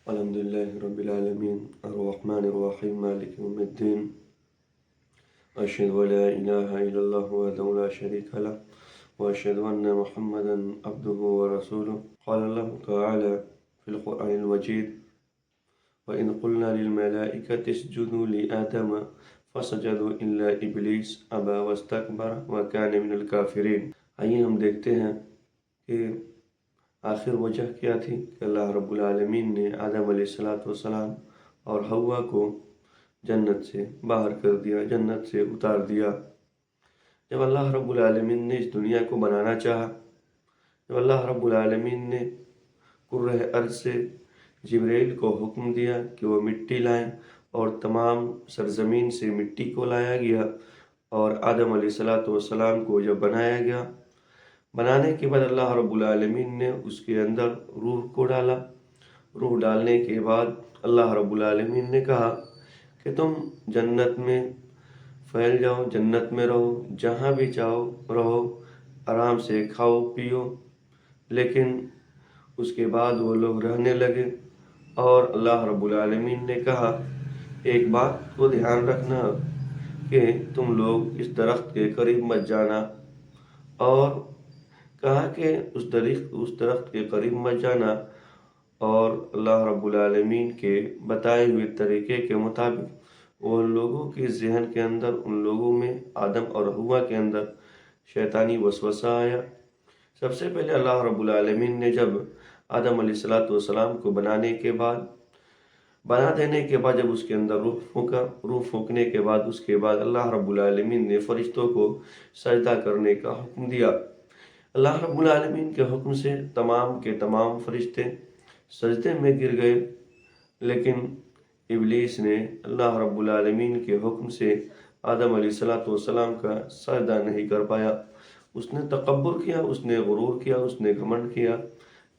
الحمد لله رب العالمين الرحمن الرحيم مالك يوم الدين أشهد أن لا إله إلا الله وحده لا شريك له وأشهد أن محمدا عبده ورسوله. قال الله تعالى في القرآن المجيد: وإذ قلنا للملائكة اسجدوا لآدم فسجدوا إلا إبليس أبى واستكبر وكان من الكافرين. آئیے ہم دیکھتے ہیں کہ آخر وجہ کیا تھی کہ اللہ رب العالمین نے آدم علیہ السلام اور حوا کو جنت سے باہر کر دیا، جنت سے اتار دیا۔ جب اللہ رب العالمین نے اس دنیا کو بنانا چاہا، جب اللہ رب العالمین نے کرہ ارض سے جبریل کو حکم دیا کہ وہ مٹی لائیں، اور تمام سرزمین سے مٹی کو لایا گیا، اور آدم علیہ السلام کو جب بنایا گیا، بنانے کے بعد اللہ رب العالمین نے اس کے اندر روح کو ڈالا۔ روح ڈالنے کے بعد اللہ رب العالمین نے کہا کہ تم جنت میں پھیل جاؤ، جنت میں رہو، جہاں بھی چاہو رہو، آرام سے کھاؤ پیو۔ لیکن اس کے بعد وہ لوگ رہنے لگے، اور اللہ رب العالمین نے کہا ایک بات کو دھیان رکھنا کہ تم لوگ اس درخت کے قریب مت جانا، اور کہا کہ اس درخت کے قریب مت جانا، اور اللہ رب العالمین کے بتائے ہوئے طریقے کے مطابق وہ لوگوں کے ذہن کے اندر، ان لوگوں میں آدم اور حوا کے اندر شیطانی وسوسہ آیا۔ سب سے پہلے اللہ رب العالمین نے جب آدم علیہ السلام کو بنا دینے کے بعد جب اس کے اندر روح پھونکنے کے بعد اس کے بعد اللہ رب العالمین نے فرشتوں کو سجدہ کرنے کا حکم دیا۔ اللہ رب العالمین کے حکم سے تمام کے تمام فرشتے سجدے میں گر گئے، لیکن ابلیس نے اللہ رب العالمین کے حکم سے آدم علیہ السلام کا سجدہ نہیں کر پایا۔ اس نے تکبر کیا، اس نے غرور کیا، اس نے گھمنڈ کیا،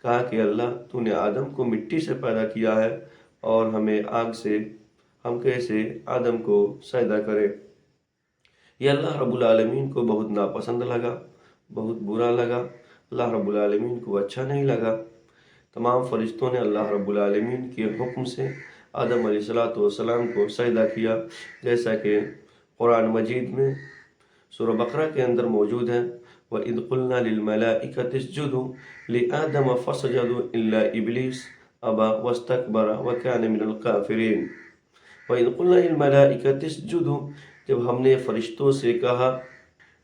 کہا کہ اللہ تو نے آدم کو مٹی سے پیدا کیا ہے اور ہمیں آگ سے، ہم کیسے آدم کو سجدہ کرے۔ یہ اللہ رب العالمین کو بہت ناپسند لگا، بہت برا لگا، اللہ رب العالمین کو اچھا نہیں لگا۔ تمام فرشتوں نے اللہ رب العالمین کے حکم سے آدم علیہ السلام کو سجدہ کیا، جیسا کہ قرآن مجید میں سورہ بقرہ کے اندر موجود ہے: وَإِذْ قُلْنَا لِلْمَلَائِكَةِ اسْجُدُوا لِآدَمَ فَسَجَدُوا إِلَّا إِبْلِيسَ أَبَى وَاسْتَكْبَرَ وَكَانَ مِنَ الْكَافِرِينَ۔ وَإِذْ قُلْنَا لِلْمَلَائِكَةِ اسْجُدُوا، جب ہم نے فرشتوں سے کہا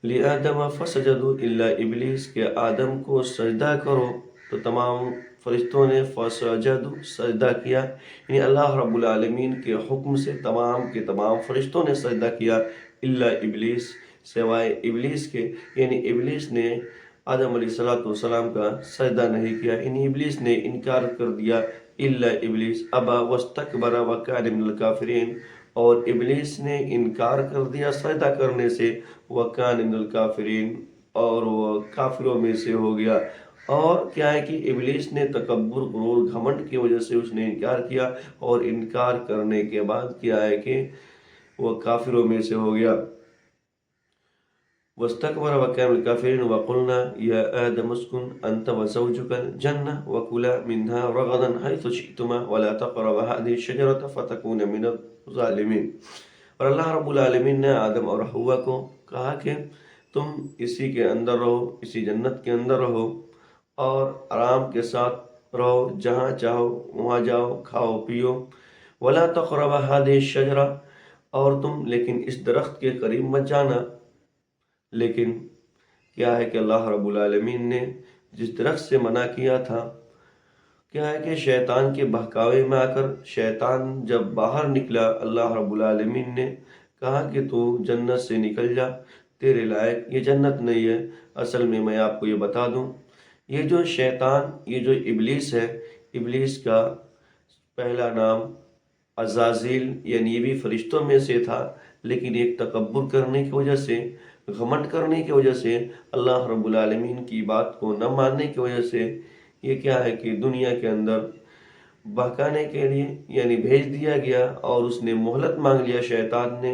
لِآدَمَ فَسَجَدُوا إِلَّا إِبْلِيسَ کہ آدم کو سجدہ کرو، تو تمام فرشتوں نے فَسَجَدُوا سجدہ کیا، یعنی اللہ رب العالمین کے حکم سے تمام کے تمام فرشتوں نے سجدہ کیا، الا ابلیس سوائے ابلیس کے، یعنی ابلیس نے آدم علیہ السلام کا سجدہ نہیں کیا، یعنی ابلیس نے انکار کر دیا۔ الا ابلیس ابا واستکبر وکان من الکافرین، اور ابلیس نے انکار کر دیا سجدہ کرنے سے، وکان من الکافرین، اور وہ کافروں میں سے ہو گیا۔ اور کیا ہے کہ ابلیس نے تکبر، غرور، گھمنڈ کی وجہ سے اس نے انکار کیا، اور انکار کرنے کے بعد کیا ہے کہ وہ کافروں میں سے ہو گیا۔ واستكبر وكان من الكافرين وقلنا يا آدم اسكن أنت وزوجك الجنة وكلا منها رغدا حيث شئتما ولا تقربا هذه الشجرة فتكونا من الظالمين۔ اور اللہ رب العالمین نے آدم اور حوا کو کہا کہ تم اسی کے اندر رہو، اسی جنت کے اندر رہو، اور آرام کے ساتھ رہو، جہاں چاہو وہاں جاؤ، کھاؤ پیو۔ ولا تقربا هذه الشجرة، اور تم لیکن اس درخت کے قریب مت جانا۔ لیکن کیا ہے کہ اللہ رب العالمین نے جس درخت سے منع کیا تھا، کیا ہے کہ شیطان کے بہکاوے میں آ کر شیطان جب باہر نکلا، اللہ رب العالمین نے کہا کہ تو جنت سے نکل جا، تیرے لائق یہ جنت نہیں ہے۔ اصل میں آپ کو یہ بتا دوں، یہ جو شیطان، یہ جو ابلیس ہے، ابلیس کا پہلا نام عزازیل، یعنی یہ بھی فرشتوں میں سے تھا، لیکن ایک تکبر کرنے کی وجہ سے، گھمنڈ کرنے کی وجہ سے، اللہ رب العالمین کی بات کو نہ ماننے کی وجہ سے، یہ کیا ہے کہ دنیا کے اندر بہکانے کے لیے یعنی بھیج دیا گیا، اور اس نے مہلت مانگ لیا شیطان نے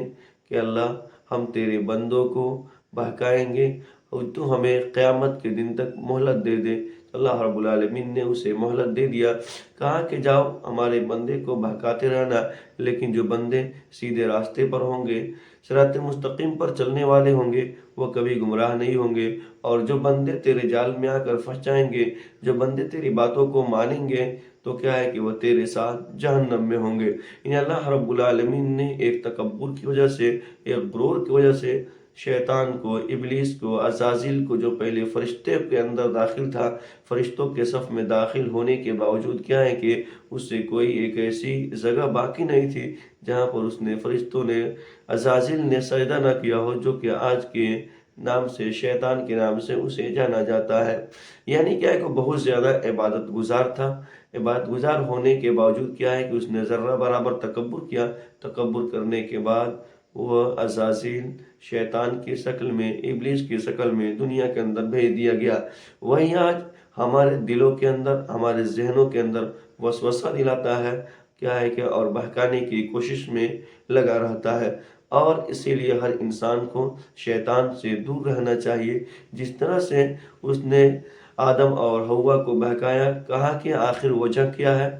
کہ اللہ ہم تیرے بندوں کو بہکائیں گے، اور تو ہمیں قیامت کے دن تک مہلت دے دے۔ اللہ رب العالمین نے اسے مہلت دے دیا، کہا کہ جاؤ ہمارے بندے کو بہکاتے رہنا، لیکن جو بندے سیدھے راستے پر ہوں گے، صراط مستقیم پر چلنے والے ہوں گے، وہ کبھی گمراہ نہیں ہوں گے۔ اور جو بندے تیرے جال میں آ کر پھنس جائیں گے، جو بندے تیری باتوں کو مانیں گے، تو کیا ہے کہ وہ تیرے ساتھ جہنم میں ہوں گے۔ یعنی اللہ رب العالمین نے ایک تکبر کی وجہ سے، ایک غرور کی وجہ سے شیطان کو، ابلیس کو، عزازیل کو، جو پہلے فرشتے کے اندر داخل تھا، فرشتوں کے صف میں داخل ہونے کے باوجود کیا ہے کہ اس سے کوئی ایک ایسی جگہ باقی نہیں تھی جہاں پر اس نے، فرشتوں نے، عزازیل نے سجدہ نہ کیا ہو، جو کہ آج کے نام سے، شیطان کے نام سے اسے جانا جاتا ہے۔ یعنی کیا ہے کہ بہت زیادہ عبادت گزار تھا۔ عبادت گزار ہونے کے باوجود کیا ہے کہ اس نے ذرہ برابر تکبر کیا۔ تکبر کرنے کے بعد وہ عزازیل شیطان کی شکل میں، ابلیس کی شکل میں دنیا کے اندر بھیج دیا گیا۔ وہیں آج ہمارے دلوں کے اندر، ہمارے ذہنوں کے اندر وسوسہ دلاتا ہے، کیا ہے کہ اور بہکانے کی کوشش میں لگا رہتا ہے۔ اور اسی لیے ہر انسان کو شیطان سے دور رہنا چاہیے۔ جس طرح سے اس نے آدم اور حوا کو بہکایا، کہا کہ آخر وجہ کیا ہے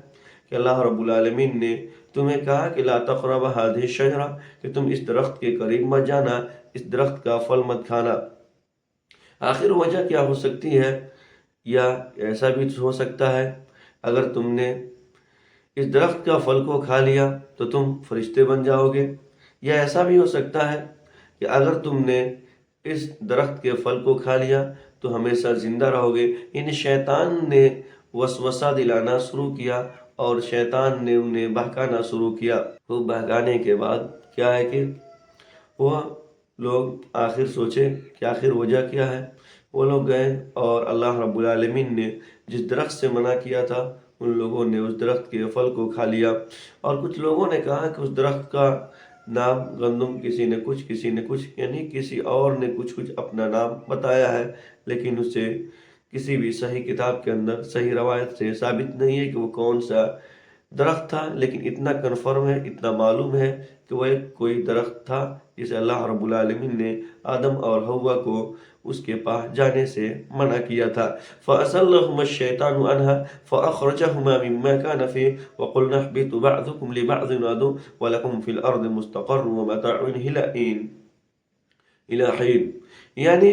کہ اللہ رب العالمین نے تمہیں کہا کہ لا تقرب هذه الشجرہ، کہ تم اس درخت کے قریب مت جانا، اس درخت کا پھل مت کھانا۔ آخر وجہ کیا ہو سکتی ہے؟ یا ایسا بھی ہو سکتا ہے اگر تم نے اس درخت کا پھل کو کھا لیا تو تم فرشتے بن جاؤ گے، یا ایسا بھی ہو سکتا ہے کہ اگر تم نے اس درخت کے پھل کو کھا لیا تو ہمیشہ زندہ رہو گے۔ یعنی شیطان نے وسوسہ دلانا شروع کیا اور شیطان نے انہیں بہکانا شروع کیا۔ وہ بہکانے کے بعد کیا ہے کہ وہ لوگ آخر سوچے کہ آخر وجہ کیا ہے۔ وہ لوگ گئے اور اللہ رب العالمین نے جس درخت سے منع کیا تھا، ان لوگوں نے اس درخت کے پھل کو کھا لیا۔ اور کچھ لوگوں نے کہا کہ اس درخت کا نام گندم، کسی نے کچھ، کسی نے کچھ، یعنی کسی اور نے کچھ اپنا نام بتایا ہے، لیکن اسے کسی بھی صحیح کتاب کے اندر، صحیح روایت سے ثابت نہیں ہے کہ وہ کون سا درخت تھا۔ لیکن اتنا کنفرم ہے، اتنا معلوم ہے کہ وہ ایک کوئی درخت تھا جسے اللہ رب العالمین نے آدم اور حوا کو اس کے پاس جانے سے منع کیا تھا۔ فَأَزَلَّهُمَا الشَّيْطَانُ عَنْهَا فَأَخْرَجَهُمَا مِمَّا كَانَ فِيهِ وَقُلْنَا اهْبِطُوا بَعْضُكُمْ لِبَعْضٍ عَدُوٌّ وَلَكُمْ فِي الْأَرْضِ مُسْتَقَرٌّ وَمَتَاعٌ إِلَىٰ حِينٍ۔ یعنی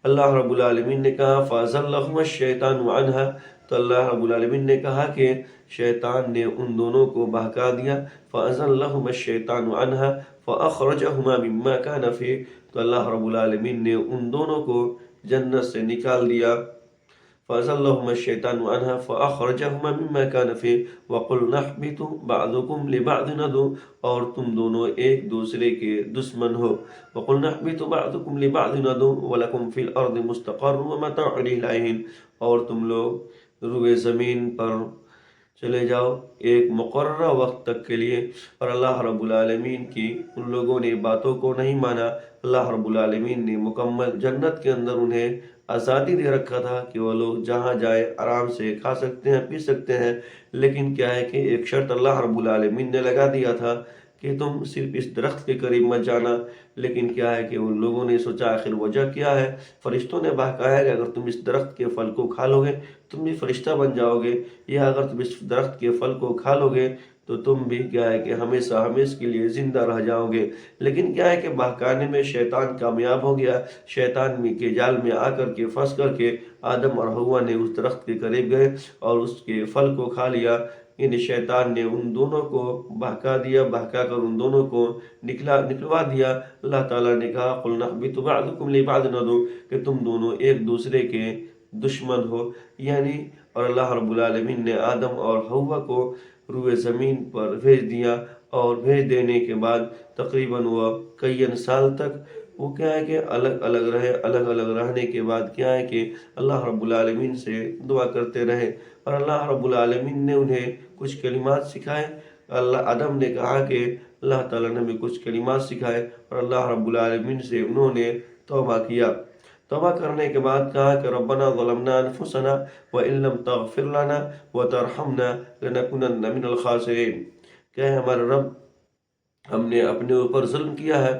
اللہ رب العالمین نے کہا فَأَزَلَّهُمَا الشَّيْطَانُ عَنْهَا، تو اللہ رب العالمین نے کہا کہ شیطان نے ان دونوں کو بہکا دیا۔ فَأَزَلَّهُمَا الشَّيْطَانُ عَنْهَا فَأَخْرَجَهُمَا مِمَّا كَانَ فِيهِ، تو اللہ رب العالمین نے ان دونوں کو جنت سے نکال دیا۔ فَأَزَلَّهُمَا الشَّيْطَانُ عَنْهَا فَأَخْرَجَهُمَا مِمَّا كَانَ فِيهِ وَقُلْنَا اهْبِطُوا بَعْضُكُمْ لِبَعْضٍ عَدُوٌّ، اور تم دونوں ایک دوسرے کے دشمن ہو۔ وَقُلْنَا اهْبِطُوا بَعْضُكُمْ لِبَعْضٍ عَدُوٌّ وَلَكُمْ فِي الْأَرْضِ مُسْتَقَرٌّ وَمَتَاعٌ إِلَىٰ حِينٍ، اور تم لوگ روئے زمین پر چلے جاؤ ایک مقررہ وقت تک کے لیے۔ اور اللہ رب العالمین کی ان لوگوں نے باتوں کو نہیں مانا۔ اللہ رب العالمین نے مکمل جنت کے اندر انہیں آزادی دے رکھا تھا کہ وہ لوگ جہاں جائے آرام سے کھا سکتے ہیں، پی سکتے ہیں۔ لیکن کیا ہے کہ ایک شرط اللہ رب العالمین نے لگا دیا تھا کہ تم صرف اس درخت کے قریب مت جانا۔ لیکن کیا ہے کہ ان لوگوں نے سوچا آخر وجہ کیا ہے؟ فرشتوں نے بہکایا کہ اگر تم اس درخت کے پھل کو کھا لو گے تم بھی فرشتہ بن جاؤ گے، یا اگر تم اس درخت کے پھل کو کھا لو گے تو تم بھی کیا ہے کہ ہمیشہ ہمیشہ کے لیے زندہ رہ جاؤ گے۔ لیکن کیا ہے کہ بہکانے میں شیطان کامیاب ہو گیا۔ شیطان کے جال میں آ کر کے پھنس کر کے آدم اور حوا نے اس درخت کے قریب گئے اور اس کے پھل کو کھا لیا۔ یعنی شیطان نے ان دونوں کو بہکا دیا، بہکا کر ان دونوں کو نکلوا دیا۔ اللہ تعالیٰ نے کہا قُلْنَا اهْبِطُوا بَعْضُكُمْ لِبَعْضٍ عَدُوٌّ، کہ تم دونوں ایک دوسرے کے دشمن ہو۔ یعنی اور اللہ رب العالمین نے آدم اور حوا کو روئے زمین پر بھیج دیا، اور بھیج دینے کے بعد تقریباً وہ کئی سال تک وہ کیا ہے کہ الگ الگ رہے۔ الگ الگ رہنے کے بعد کیا ہے کہ اللہ رب العالمین سے دعا کرتے رہے، اور اللہ رب العالمین نے انہیں کچھ کلمات سکھائے۔ آدم نے کہا کہ اللہ تعالیٰ نے ہمیں کچھ کلمات سکھائے، اور اللہ رب العالمین سے انہوں نے توبہ کیا۔ توبہ کرنے کے بعد کہا کہ ربنا ظلمنا انفسنا وان لم تغفر لنا وترحمنا لنكونن من الخاسرین، کہ ہمارے رب ہم نے اپنے اوپر ظلم کیا ہے،